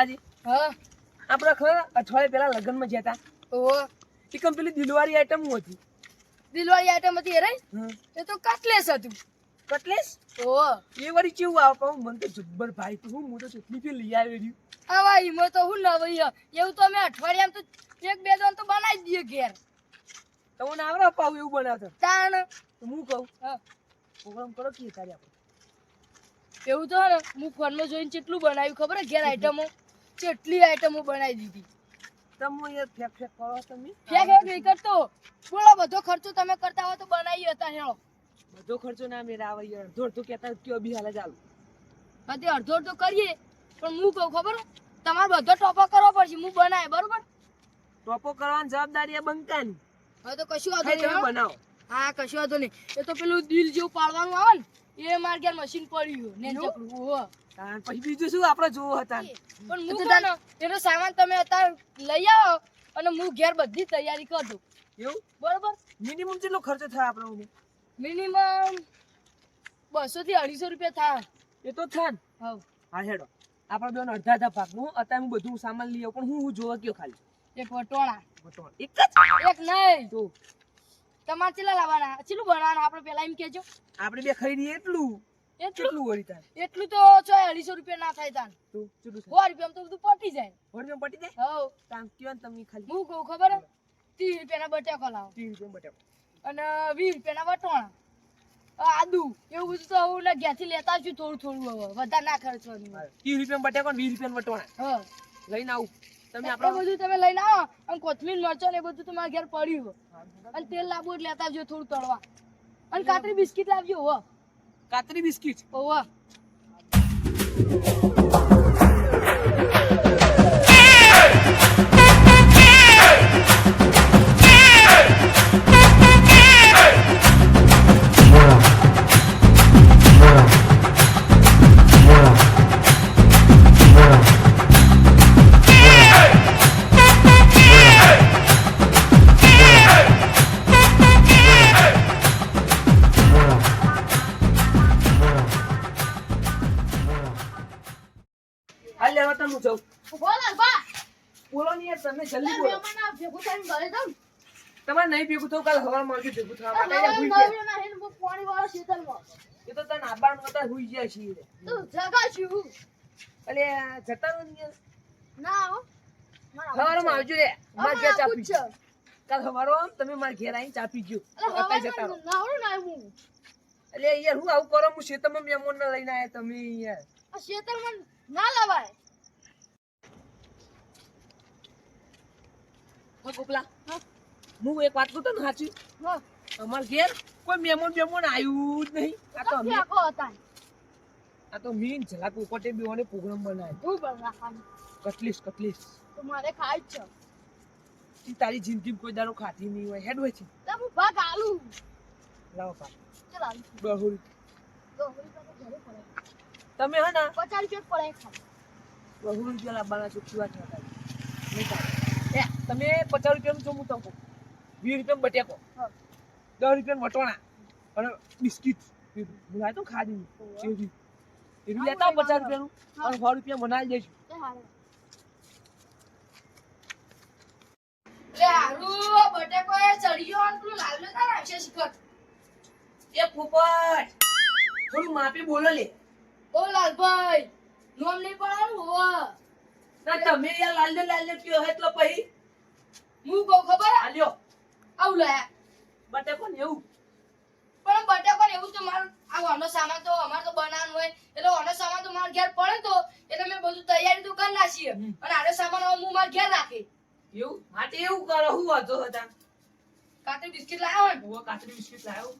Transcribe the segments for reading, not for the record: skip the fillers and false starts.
ઝાલાજી હા આપણે ખબર અઠવાડિયે પહેલા લગ્નમાં ગયા હતા ઓહો એ પેલી દિલવારી આઈટમ હતી દિલવાળી આઈટમ હતી રે હમ એ તો કટલેસ હતું કટલેસ ઓહો એ વળી કેવું આવે પણ મને તો જબ્બર ભાઈ તો હું તો કેટલી ફેર લઈ આવ્યો રહ્યું આવા ઈમો તો હું નવઈ એવું તો અમે અઠવાડિયામાં તો એક બે દોન તો બનાવી દઈએ ઘેર તમને આવડે પાવ એવું બનાવતા તાણ તો હું કહું હા પ્રોગ્રામ કરો કે તારે આપણે એવું તો ને હું ફોનમાં જોઈને કેટલું બનાવ્યું ખબર હે ઘેર આઈટમો કેટલી આઈટમો બનાવી દીધી તમે યાર ફેક ફેક કરો તમે ફેક ફેક નહીં કરતો બોલો બધો ખર્ચો તમે કરતા હો તો બનાવી હતા હેળો બધો ખર્ચો ના મેરા આવે યાર અડધો તો કહેતા કયો બી હાલે ચાલુ હા તે અડધો અડધો કરીએ પણ હું કહું ખબર હે? તમારે બધો ટોપો કરવો પડશે હું બનાવે બરોબર ટોપો કરવાની જવાબદારી આ બંકાની હવે તો કશું વાંધો ખાલી નહીં તમે હો. બનાવો હા કશું વાંધો નહીં એ તો પેલું દિલ જેવું પાડવાનું આવે ને એ માર ઘેર મશીન પડ્યું ને એવું? ચકલું ઓહો તાણ પછી બીજું શું આપણે જોવો હતા પણ હું કહું ને એનો સામાન તમે અત્યારે લઈ આવો અને હું ઘેર બધી તૈયારી કરી દઉં એવું બરોબર મિનિમમ કેટલો ખર્ચો થાય આપણો મિનિમમ 200 થી 250 રૂપિયા થાય એ તો થાય ને હવ હા હેડો આપણે બેન અડધા અડધા ભાગનું અત્યારે હું બધું સામાન લઈ આવું પણ હું જોવા ગયો ખાલી એક વટોણા બટોણ એક જ એક નહીં તો તમારે ચેલા લાવવાના ચેલું બનાવવાના આપણે પેલા એમ કેજો આપણે બે ખાઈ રહીએ એટલું એટલું કેટલું વળી થાય એટલું તો 250 રૂપિયા ના થાય તાન તો કેટલું 100 રૂપિયામાં તો બધું પટી જાય વળી પટી જાય હવ તાણ કયો ને તમને ખાલી હું કહું ખબર હે 30 રૂપિયાના બટાકા લાવો 30 રૂપિયા બટાકો અને 20 રૂપિયાના વટોણા આદુ એવું બધું તો હું ને ઘેરથી લેતા છું થોડું થોડું હવે વધારે ના ખર્ચવાનું 30 રૂપિયા બટાકો ને 20 રૂપિયા વટોણા હા લઈને આવું તમે એ આપણે બધું તમે લઈને આવો અને કોથમીર મરચાં ને એ બધું તમારા ઘેર પડ્યું હોય. અને તેલ લાવવું એટલે લેતા આવજો થોડું તળવા અને કાતરી બિસ્કિટ લાવજો હો કાતરી બિસ્કિટ ઓવા હાલ લેવા તમે જાઉં બોલ બા બોલો ને યાર તમે જલ્દી બોલો મહેમાન ભેગું થઈને ઘરે જાઉં તમારે નહીં ભેગું થવું કાલ હવારમાં આવજો ભેગું થવા માટે હવે અહીંયા હુઈ નવરો ના હેન હું પાણી વાળો શીતલમાં ગયા. એ તો તને આબાનું હતા હુઈ ગયા છીએ તું જગા છું એટલે જતા રહો ને યાર. ના હો હવારમાં આવજો રે મારે ઘેર ચા પી છે કાલ હવારમાં તમે મારા ઘેર આવીને ચા પીજો અત્યારે જતા રહો નવરો ના હું એટલે યાર હું આવું કરો હું શેતરમાં મહેમાન ને લઈને આવ્યા તમે યાર આ શીતલમાં ના લવાય હા ગોપલા હા હું એક વાત કહું તને સાચું હા અમાર ઘેર કોઈ મહેમાન આવ્યું જ નહીં આ તો અમે આખો હતા આ તો મીન ઝલાક ઉપરથી બેવાને પ્રોગ્રામ બનાવ્યો તું બનાવવાનું કટલીસ તો મારે ખાય જ છે ઈ તારી જિંદગી કોઈ દાડો ખાધી નહીં હોય હેડ હોય છે તો હું ભાગ આલુ લાવો પા ચલ આલુ બહુ તો હોળી તો ઘરે પડે તમે હે ને 50 રૂપિયા પડે ખાય બહુ રૂપિયા લાવવાના છો શું વાત હતા નહીં ચાલે. એ તમે 50 રૂપિયાનું જો હું તમને કહું 20 રૂપિયાનું બટેકો હા 10 રૂપિયાનું વટોણા અને બિસ્કિટ ભૂલાય તો ખાધી ચેરી એવી લેતા આવો 50 રૂપિયાનું અને 100 રૂપિયા બનાવી દઈશું તે હારે લે હારું બટેકો એ ચડિયો અને પેલું લાલ લેતા ને છે શિખર એ પોપટ થોડું માપી બોલો લે ઓ લાલભાઈ નોમ નહીં પડવાનું હો ના તમે યાર લાલ કયો હે એટલે પછી હું કહું ખબર આલ્યો આવું લે બટેકો ને એવું પણ બટેકો ને એવું તો માર આ ઓનો સામાન તો અમાર તો બનાવવાનું હોય એટલે ઓનો સામાન તો માર ઘેર પડે તો એટલે મેં બધું તૈયારી તો કરી નાખી અને આનો સામાન હવે હું માર ઘેર રાખી એવું માટે એવું કરો હું વાંધો હતા કાતરી બિસ્કિટ લાવ્યો ને હું કાતરી બિસ્કિટ લાવ્યો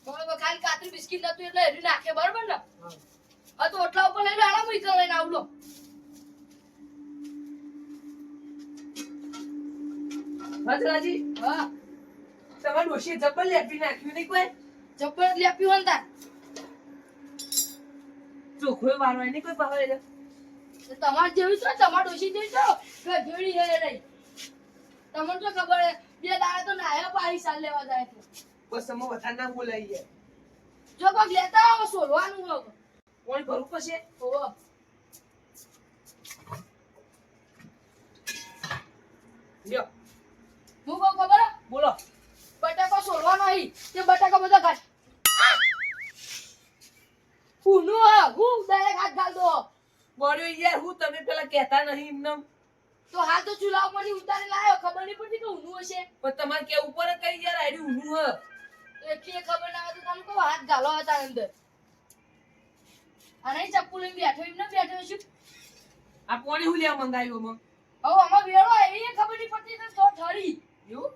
બરોબર ખાલી કાતરી બિસ્કિટ નતું એટલે એરી નાખે બરોબર ને હા હા તો ઓટલા ઉપર લઈ લો આના મુઈ લઈને આવલો હજરાજી હા તમારે ડોશીએ જબ્બર લેપી નાખ્યું નહીં કોઈ જબ્બર લેપ્યું હોય ને તાર ચોખ્ખો વાળો નહીં કોઈ પાવે એટલે તો તમાર જેવી છે તમાર ડોશી જેવી છે કે જોડી હે નહીં તમને તો ખબર હે બે દાડા તો નાયા પાણી સાલ લેવા જાય છે બસ તમે વધારે ના બોલાઈએ જો કોક લેતા આવો સોલવાનું હોય કોણ ભરું પડશે ઓહો લ્યો હું કહું ખબર હે? બોલો બટાકો છોડવાનો નહીં તે બટાકા બધા ખાય ઊનું હા હું ડાયરેક્ટ હાથ ગાલ દો બોલ્યો યાર હું તમે પેલા કહેતા નહીં એમને તો હાલ તો ચૂલા ઉપરથી ઉતારી લાયો ખબર નહીં પડતી કે ઊનું હશે પણ તમારે કે ઉપર કઈ યાર આડી ઊનું હ એટલી ખબર ના હોય તો તમે કહો હાથ ગાલો હતા અંદર અને ચપ્પુ લઈને બેઠો એમને બેઠો છું આ પોણી હું લેવા મંગાવ્યું અમે હવે આમાં વેળો આવી એ ખબર નહીં પડતી તો ઠરી એવું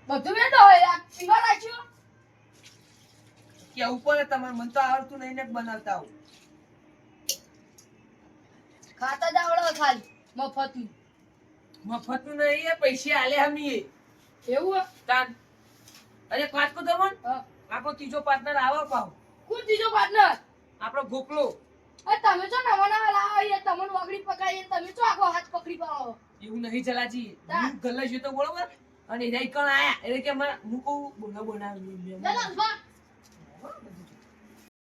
બધું વેડો હોય આ પીવા રાખ્યો કે ઉપર તમારે મન તો આવડતું નહીં ને બનાવતા આવું ખાતા જ આવડે ખાલી મફતનું મફતનું નહીં એ પૈસે આલે હમી એવું હે? તાન અરે વાત કો તમન હા. આપણો ત્રીજો પાર્ટનર આવો પાવ કોણ ત્રીજો પાર્ટનર આપણો ગોકલો તમે છો નવા નવા લાવો એ તમને વગડી પકડાય તમે છો આખો હાથ પકડી પાવો એવું નહીં ચલાજી તાન. હું ગલ્લે છું તો બરોબર અને એના કણ આયા એટલે કે મારા હું કહું બોલો બનાવી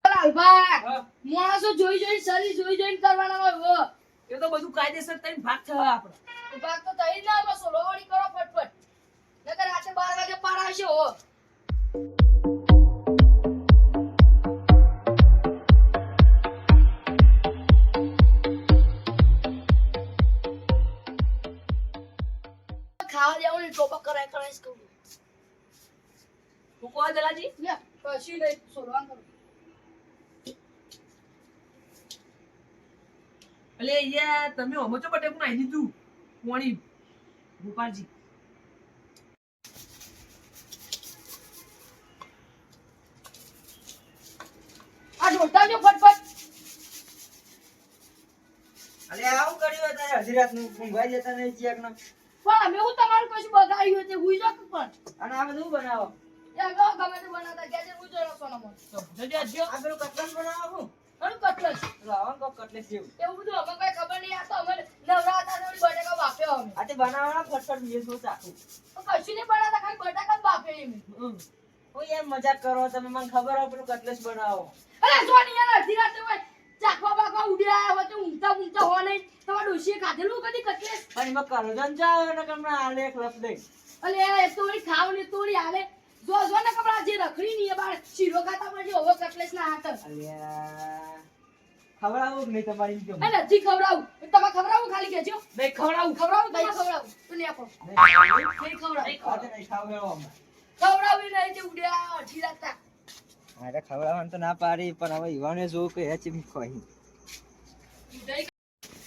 લાલભા હા માણસો જોઈ જોઈ શરીર જોઈ જોઈને કરવાના હોય એ તો બધું કાયદેસર થઈને ભાગ થવા આપણે ભાગ તો થઈ ના બસ સોલોવાડી કરો ફટફટ નકર રાતે 12 વાગે પાર આવશે હો ખાવા દેવું ને ટોપા કરાય કરાય કહું તું કહો જલાજી લે પછી લઈ સોલવાન કરું એટલે યાર તમે હમો છો બટેકું નાખી દીધું પોણી ગોપાલજી આ ઢોલતા જો ફટફટ અલે આવું કર્યું અત્યારે અડધી રાતનું ઊંઘવા જતા નહીં ચેકનો પણ અમે હું તમારું કશું બગાડ્યું તે હુઈ જાત પણ અને આ બધું બનાવો એ અગાઉ ગમે તે બનાવતા કે જે હું જોડો સોનામાં તો જજો આજો આ પેલું કટલેસ બનાવો હું ઘણું કટલેસ પેલું આવા કોક કટલેસ જેવું એવું બધું અમે કઈ ખબર નહીં આ તો અમે નવરાતા ને બટાકા બાફ્યો અમે આ તે બનાવવાના ફટફટ બીજું શું ચાખું તો કશું નહીં બનાવતા ખાલી બટાકા જ બાફ્યો એમ હું યાર મજાક કરો તમે મને ખબર હોય પેલું કટલેસ બનાવો અરે જો નહીં યાર અડધી રાતે હોય ચાખવા બાખવા ઉડ્યા હોય તો ઊંઘતા હો નહીં તમારા ડોશીએ ખાધેલું કદી કટલેસ પણ એમાં કરજન જાવ ને કમણા આલે એક લપ દઈ અલે એ તોડી ખાવ ને તોડી હાલે જો જો ને કપડા જે રખડી ની એ બાર શીરો ખાતા પછી હવે કટલેસ ના હાથ અલ્યા ખવડાવું કે નહીં તમારી જો એ નથી ખવડાવું તમે ખવડાવું ખાલી કહેજો નહીં ખવડાવું ખવડાવું તમે ખવડાવું તો નહીં આપો નહીં નહીં ખવડાવું ખાવડાવો અમે ખવડાવી નહીં તે ઉડ્યા અઢી રાતના મારે ખવડાવવાનું તો ના પાડી પણ હવે યુવાને જોવું કે એ ચીમ ખોઈ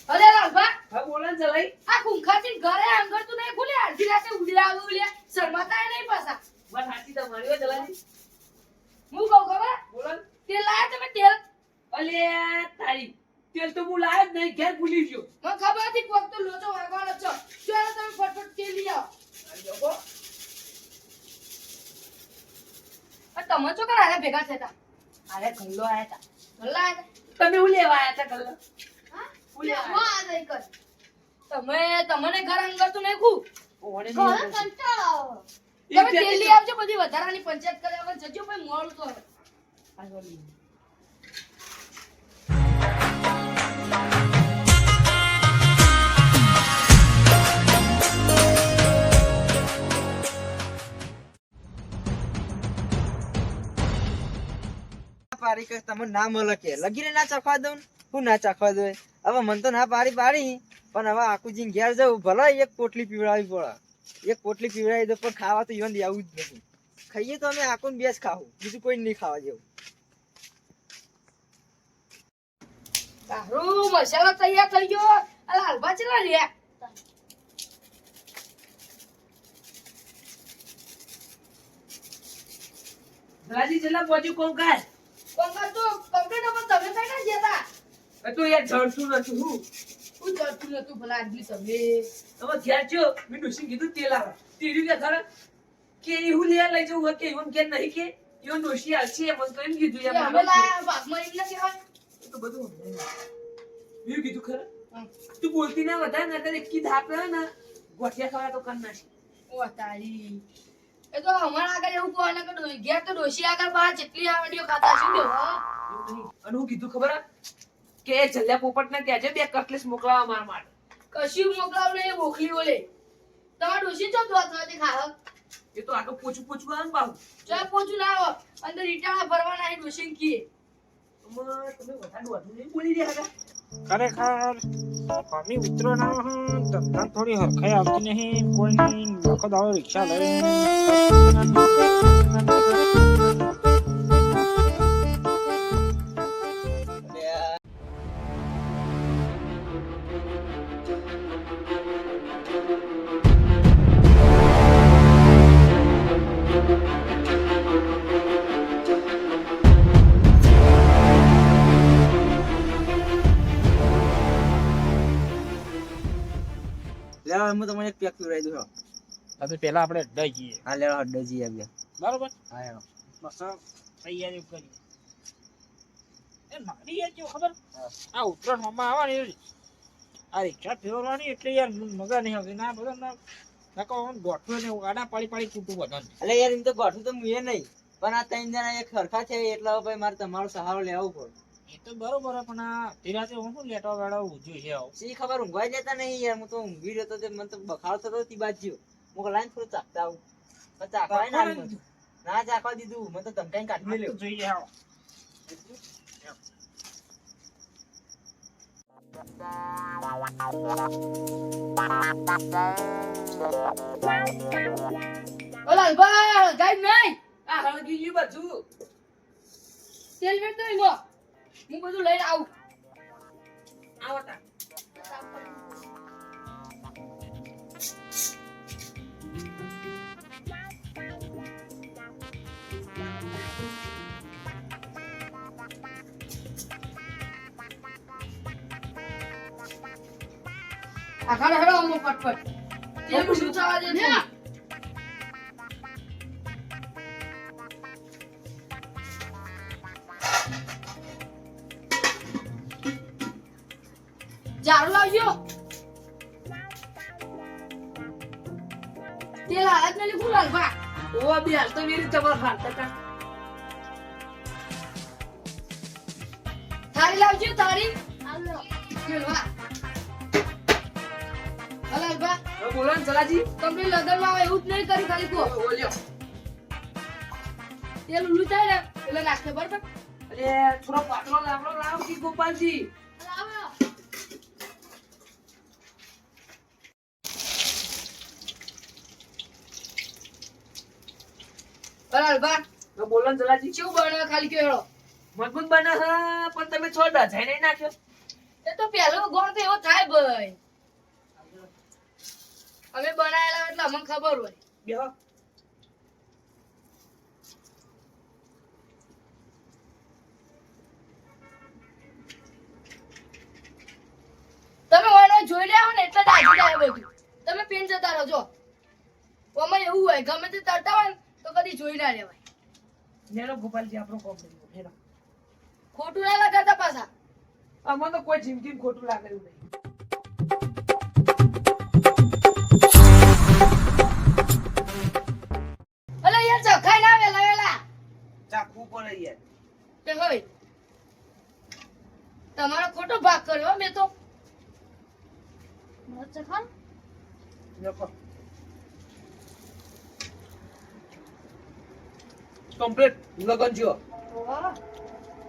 અરે લાલભા હા બોલો ને જલાઈ આ કુંખાચી ઘરે અંગર તું નહીં ખુલે અડધી રાતે ઉડ્યા આવે ઉડ્યા શરમાતા નહીં પાછા વાત સાચી તમારી હો જલાજી હું કહું ખબર બોલો ને. તેલ લાયા તમે તેલ અલે તારી તેલ તો હું લાયો જ નહીં ઘેર ભૂલી ગયો મને ખબર હતી કોક તો લોચો વાગવાનો છો ચાલો તમે ફટફટ તેલ લઈ આવો આ તમે છો કરા આને ભેગા થતા અરે ગલ્લો આયા તા ભલા તમે હું લેવા આયા તા ગલ્લો હા ઉલે આ. આ નહીં કર તમે તમને ઘર અંગર તું નહીં ખું ઓણે ઘરે નહીં કંટાળો આવે. ઈ તમે તે- તેલ લઈ આવજો બધી વધારાની પંચાયત કરે હવે જજો ભાઈ મોડું તો હવે. આ ગલ્લો. પારી કે તમને ના મળે કે લગીને ના ચાખવા દઉં હું ના ચાખવા દઉં હવે મને તો ના પાડી પણ હવે આકુજી ઘેર જવું ભલે એક પોટલી પીવડાવી પડે એક પોટલી પીવડાવી દો પણ ખાવા તો ઈવન આવું જ નથી ખાઈએ તો અમે આકુન બેસ ખાવું બીજું કોઈ નહીં ખાવા જેવું તારું મસાલો તૈયાર થઈ ગયો આ લાલભા ચલા લે જલાજી જેલા પહોંચ્યું કોણ કાય કોંગા તો કમ્પ્લીટ પણ તમે કઈ ના જતા તો યાર જડતું નથી હું હું જતું નતું ભલા આદમી તમે હવે ઘેર થયો મેં ડોશી કીધું તેલ આવે તીર્યું કે ખરા કે એવું લે લઈ જવું હોય કે એવું કે નહીં કે એવું ડોશી આવશે મને તો એમ કીધું યાર અમે લાયા ભાગમાં એમ ના કહેવાય એ તો બધું મેં કીધું ખરા તું બોલતી ના વધારે ના કરે કી ધાપ રહે ને ગોઠિયા ખવડા તો કર નાખી ઓ તારી એ તો અમારા આગળ એવું કોને કે ઘેર તો ડોશી આગળ બહાર જેટલી આવડીઓ ખાતા શું કેવો એવું નહીં. અને હું કીધું ખબર હે? કે એ જલ્યા પોપટને કહેજે 2 કટલેસ મોકલાવા મારા માટે. કશું મોકલાવ નહીં એ બોખલી ઓલે તમાર ડોશી ચો દોત નથી ખાવ એ તો આટલું પોચું પોચું આવે ને બાહુ. ચો પોચું ના આવો અંદર ઈટાળા ભરવાના હે ડોશી કીએ આમાં તમે વધારે દોઢું નહીં બોલી રહ્યા હતા. ખરેખર પામી ઉતરો ના ધંધા થોડી હરખાઈ આવતી નહીં કોઈ નહીં લખો દાવો રિક્ષા લઈ લેવા હું તમને એક પેક પીવડાવી દઉં છો. તો પેલા આપણે અડ્ડા જઈએ હા લેવા હડજી આવ્યા. બરોબર હા હેડો. બસ તૈયારી કરી એ મારી યાર કેવું ખબર હા. આ ઉત્તરાયણ હોમાં આવવાની આ રિક્ષા ફેરવવાની એટલે યાર મજા નહીં આવતી ના બધા ના કહો ગોઠવે ને આડા પાડી પાડી કૂટું બધાને એટલે યાર એમ તો ગોઠવું તો મુએ નહીં પણ આ 3 જણા એક સરખા છે એટલે હવે ભાઈ મારે તમારો સહારો લેવો પડે. એ તો બરોબર હે, પણ આ ધીરાતે હું શું લેટવા વેળા ઊંઘ્યું છે આવું શી ખબર ઊંઘવાય દેતા નહીં યાર. હું તો ઊંઘી રહ્યો તો તે મને તો બખાડો થતો હતી બાજુ. હું કહું લાઈન થોડું ચાખતા આવું પણ ચાખવાય ના આવ્યું મને. ના ચાખવા દીધું મને તો ધમકાઈને કાઢી મેલ્યો. જોઈએ આવો ઓલા બા ગાઈ નહીં આ હળગી ગયું બધું. તેલ વેટ દો ઈમો હું બધું લઈને આવું આવો તાર. આ ખાડો હેડો અમો ફટફટ તેલ શું ચાવા દે છે ઝાડુ લાવજો તેલ હાલત ને લીધું લાલ બા ઓ બે હાલ તો વેરી તમાર હાલતા હતા. થાળી લાવજો થાળી તેલ વા હલાલ બા હવે બોલો ને ચલાજી. તમને લગન માં એવું જ નહીં કરી ખાલી કો ઓ લ્યો. તેલ ઉલું થાય ને એટલે નાખે બરાબર અરે થોડો પાતળો લાવડો લાવ કે ગોપાલજી. હલાલ બા હવે બોલો ને ચલાજી. કેવું બને ખાલી કેળો મજબૂત બને હા પણ તમે છો ડઝાઈ નહીં નાખ્યો. એ તો પહેલો ગોળ તો એવો થાય ભાઈ અમે બનાયેલા એટલે અમને ખબર હોય બેહો. તમે વાળો જોઈ રહ્યા હો ને એટલે જ આજી જાય બધું તમે પેન જતા રહો જો ઓમાં એવું હોય ગમે તે તરતા હોય ને તો કદી જોઈ ના લેવાય નેનો ગોપાલજી આપણો કોમ કર્યો. નેનો. ખોટું ના લગાડતા પાછા આમાં તો કોઈ જિંદગી ખોટું લાગેલું નહીં. અલે યાર ચખાઈ ના વેલા વેલા ચાખવું પડે યાર. તે હોય તમારો ખોટો ભાગ કર્યો હો મેં તો ચખા લખો. કમ્પ્લીટ લગન જો.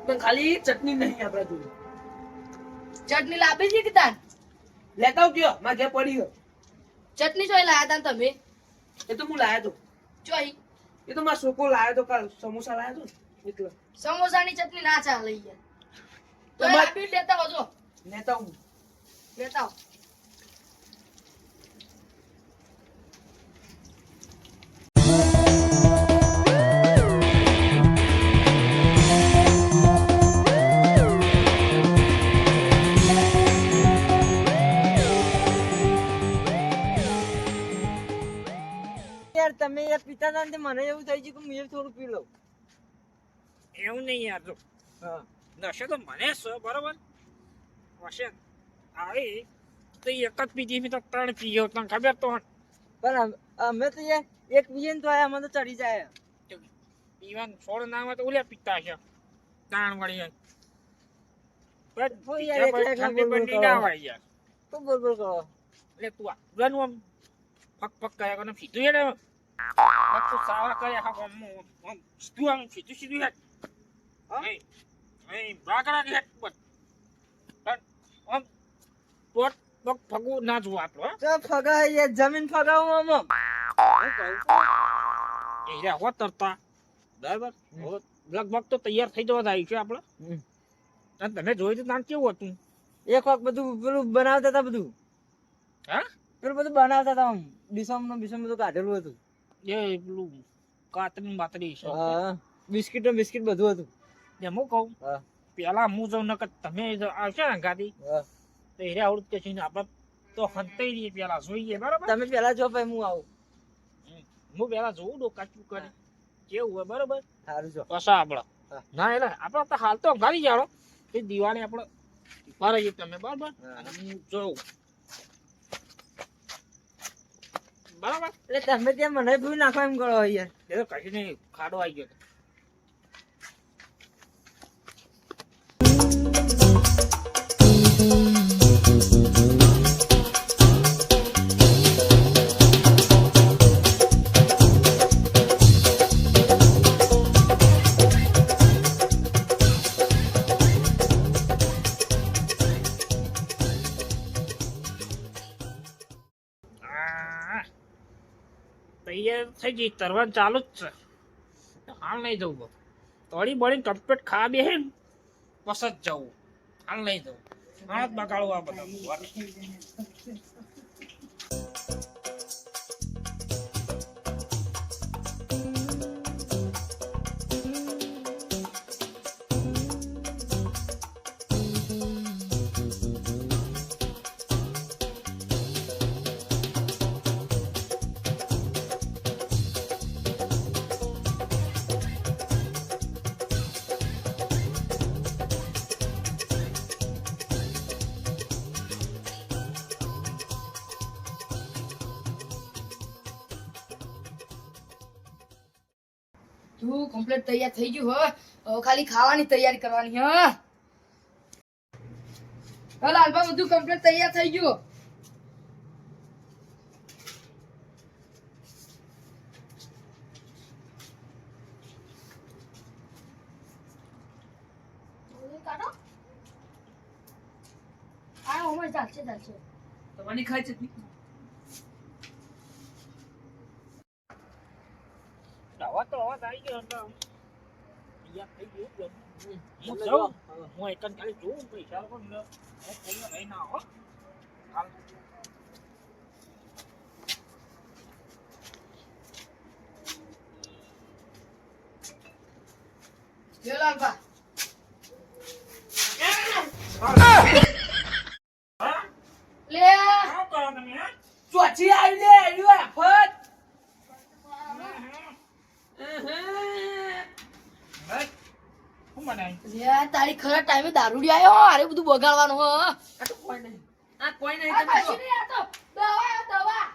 પણ ખાલી ચટણી નહીં આપણા જોડે. ચટણી લાવી છે કે તાન લેતા આવ કયો માં ઘેર પડી ગયો. ચટણી જોઈ લાયા તાન તમે એ તો હું લાયો તો. જોઈ એ તો મારો છોકરો લાયો તો કાલ સમોસા લાયો તો ને એટલે સમોસાની ચટણી ના ચાલે યાર તો તમાર- લાવી લેતા આવજો લેતા હું. લેતા આવો યાર તમે યાર પીતા હતા ને તે મને એવું થઈ ગયું કે હું થોડું પી લઉં. એવું નહીં યાર જો હા નશે તો મને છે બરોબર વશે આવી તો એક જ પીધી મેં તો 3 પીયો તને ખબર તો પણ અમે તો યાર એક પીએ ને તો આ મને તો ચડી જાય. પીવાનું છોડ ના આવે તો ઓલે પીતા છે તાણ વળી હું યાર એકલા એકલા ઠંડી બોલ બોલ બંડી કરો. ના હોય યાર. શું બોલ બોલ કરો? એટલે તું આગળનું આમ ફક ફક કર્યા કરે સીધું હેડે. આ તો સાવા કર્યા આખા આમ સીધું આમ સીધું હેડ. હા? અહીં બાકડા ની હેડ બસ. આમ પોટ પગ ફગવું ના જોવું આપણું હો. ચો ફગાય યાર, જમીન ફગાવું આમાં. એ રહ્યા હો તરતા બરાબર હવે લગભગ તો તૈયાર થઈ જવા આવી છે આપણે. હમ. અને તમે જોયું તો નામ કેવું હતું? એક વખત બધું પેલું બનાવતા હતા બધું. હા? પેલું બધું બનાવતા હતા આમ. ડીસમ બધું કાઢેલું હતું. એ પેલું કાતરી બાતરી છે. હા. બિસ્કિટ બધું હતું. એમ હું કહું હા. પેલા હું જાઉં નકર તમે આવશે ને ગાડી હા. તો એ આવડત કે છે ને આપણે તો હંતાઈ રહીએ પેલા જોઈએ બરાબર. તમે પેલા જો પછી હું આવું. હું પેલા જોઉં ડોકાચું કરી કેવું હોય બરાબર સારું જો. પછી આપણે હા. ના એટલે આપણે તો હાલ તો ગાડી જાણો એ દિવાળી આપણે ઉભા રહીએ તમે બરાબર હા. અને હું જોઉં બરાબર. એટલે તમે ત્યાં મને ભૂલ નાખો એમ કરો યાર. એ તો કશું નહીં ખાડો આવી ગયો. તૈયાર થઈ ગઈ તરવાનું ચાલુ જ છે. હાલ નહીં જવું તળી બળી કમ્પ્લીટ ખા બે ને પછી જ જવું. હાલ નહીં જવું હાથ બગાડવું આ બધા. તું કમ્પ્લીટ તૈયાર થઈ ગયું હવે હવે ખાલી ખાવાની તૈયારી કરવાની હા લાલબા બધું કમ્પ્લીટ તૈયાર થઈ ગયું કાઢો આ ઉમર ચાલશે તમારી ખાય છે દવા તો અવાજ આવી ગયો એટલે તૈયાર થઈ ગયું. હું તમે જાઉં જો. હું એક જ ખાલી જોઉં પૈસા લોકો લઈને આવો હાલ. લે લાલબા હા? લે શું કરો તમે હા? ચોથી આવી લે આવ્યો આફત શું બનાવ્યું? લે તારી ખરા ટાઈમે દારૂડી આવ્યો અરે બધું બગાડવાનું હો આ તો કોઈ નહીં આ તમે કશું નહીં આ તો દવા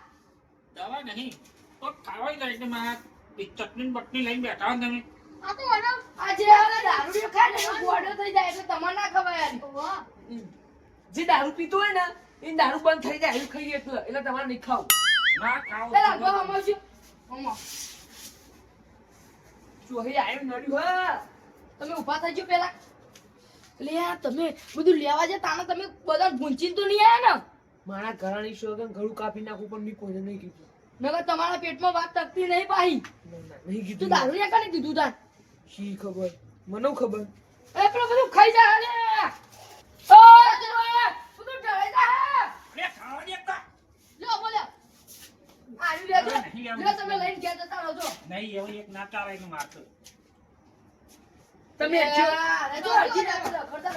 દવા નહીં તો ખાવાય જાય એટલે મારા ચટણી બટની લઈને બેઠા હો તમે. આ તો મને આજે આ દારૂડીઓ ખાય ને એનો ગોળો થઈ જાય એટલે તમારે ના ખવાય યાર જે દારૂ પીતો હોય ને એ દારૂ બંધ થઈ જાય એવું ખાઈએ એટલે તમારે નહીં ખાવું ના ખાઓ લે લાલબા હમાવજો હમા ચોહી આવ્યું નડ્યું હા તમે ઊભા થઈ ગયો પેલા લે આ તમે બધું લેવા જાય તાને તમે બધા ભૂંચીને તો નહીં આયા ને મારા ઘરાણી શોગન ઘણું કાપી નાખું પણ મેં કોઈને નહીં કીધું નકર તમારા પેટમાં વાત તકતી નહીં પાહી નહીં તું કીધું દારૂ ને કાને કીધું તાર શી ખબર મને ખબર એ પેલો બધું ખાઈ જા લે ઓ બધું ઢળાઈ જા લે ખાવા દે કા. લો બોલ્યા આયુ લેજો લે તમે લઈને ગયા જતા રહો છો નહીં એવું એક નાટા લઈને મારતો. તમે અરે જો અરજી રાખો ખરતા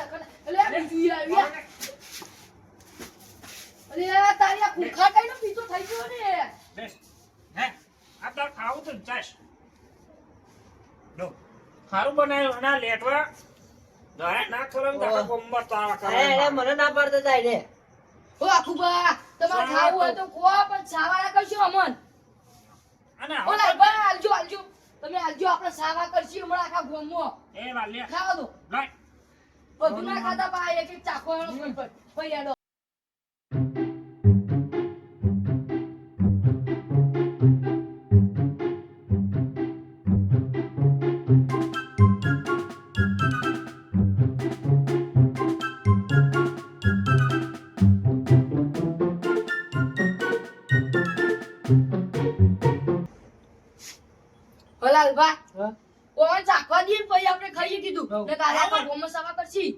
એટલે બીજી આવ્યા અરે તારી આ કુખા કઈનો પીતો થઈ ગયો ને બેસ હે આ તો ખાવું તો ચાસ લો ખારું બનાવ્યું ના લેટવા ઘરે ના ખોલમ તો કોમ્બર તારા અરે અરે મને ના પાડતા જાય રે. ઓ આખુબા તમારે ખાવું હોય તો કો પણ સાવા કરશો અમન અને ઓ લાલબા આલજો તમે આલજો આપણે સાવા કરશી હમણાં આખા ગોમમાં એ વા લે ખાવા દો લાય બધું ના ખાતા પા એક એક ચાખવાનો ભાઈ યાડો હલાલભા હા કોણ ચાખવા દે પછી આપણે ખાઈએ કીધું હઉ. ને કાલે આપણે ગોમમાં સભા કરશી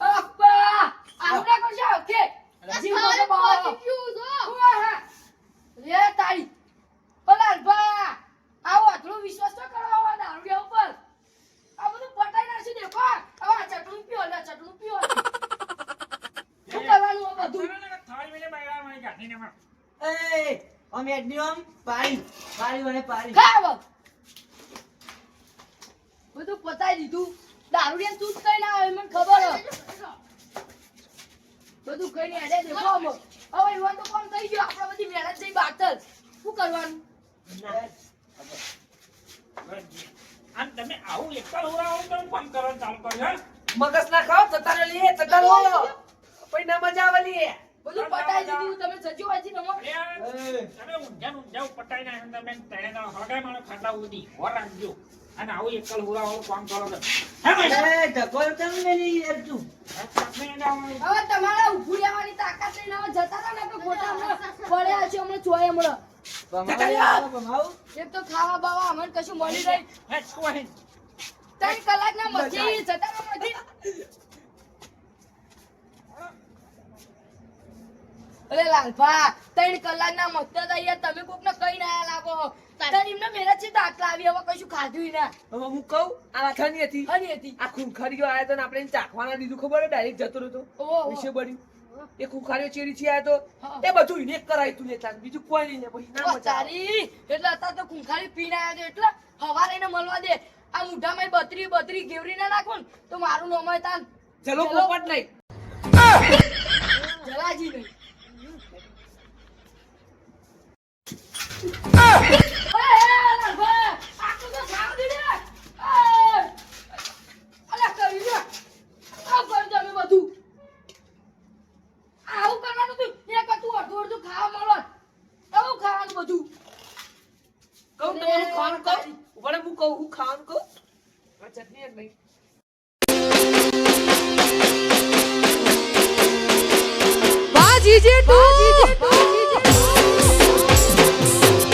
અપ્પા આવડા કરશે ઓકે જીવ તો બાવો લે તાળી હલાલભા આવો આટલો વિશ્વાસ તો કરવાનો દારૂડિયા ઉપર આ બધું પટાઈ નાખી દેખો હવે આ ચટણી પીઓ લે ચટણી પીઓ શું કરવાનું આ બધું થાળી મેલે બૈરા મારી ગાડીને માં એ ઓમ એડની ઓમ પાણી મને પાણી ખાવ બધું પતાઈ દીધું દારૂડિયા તું જ કઈ ના આવે મને ખબર હે બધું કઈને આડે દેખો અમો હવે યુવાન તો કોમ થઈ ગયો આપણે બધી મહેનત જઈ બાતલ શું કરવાનું અને તમે આવું એકલ ઉરાવો તો ફોન કરવાનું ચાલુ કર્યો હે મગજ ના ખાઓ તતારે લે તતારો પછી ના મજા આવે લે બધું પતાઈ દીધું તમે સજો વાજી નમો તમે ઊંઝાનું પટાઈ નાખે તમે તેના હગાઈ માનો ખાતા ઉડી હોર રાખજો અને આવું એકલ ઉરાવો કામ કરો તો હે ભાઈ એ ઢકોલ તમે મેલી યાર તું તમે એના હવે તમારા ઊભું રહેવાની તાકાત નહીં હવે જતા રહો ને તો ખોટા હમણાં પડ્યા છે હમણાં ચોય હમણાં ભમાવું એક તો ખાવા બાવા અમને કશું મળી રહી હે કોઈ 3 કલાકના મજી જતા રહો મજી અરે લાલભા 3 કલાકના મતદાર અહીંયા તમે કોકને કઈ ના લાગો તારે એમને મેરા છે દાખલા આવી હવે કશું ખાધું ના હવે હું કહું આ વાથાની હતી હની હતી આ ખૂંખારીઓ આયા તો ને આપણે એને ચાખવાના દીધું ખબર ડાયરેક્ટ જતો રહ્યો તો ઓહો. વિશે બન્યું એ ખૂંખારીઓ ચેડી થી આયા હા. તો એ બધું એને કરાય તું લેતા બીજું કોઈ નહીં ને પછી ના ઓ મજા આવે. તારી એટલે અત્યારે તો ખૂંખારી પીને આવ્યા છે એટલે હવા લઈને મળવા દે આ મુઢામાં બત્રી ગેવરી ના નાખો ને તો મારું નામ હોય તાન ચલો ચલો. પોપટ નહીં જલાજી નહીં કહું તમારું ખાવાનું કહું ઉભા હું કહું હું ખાવાનું કહું આ ચટણી જ નહીં વાહ જીજે ટુ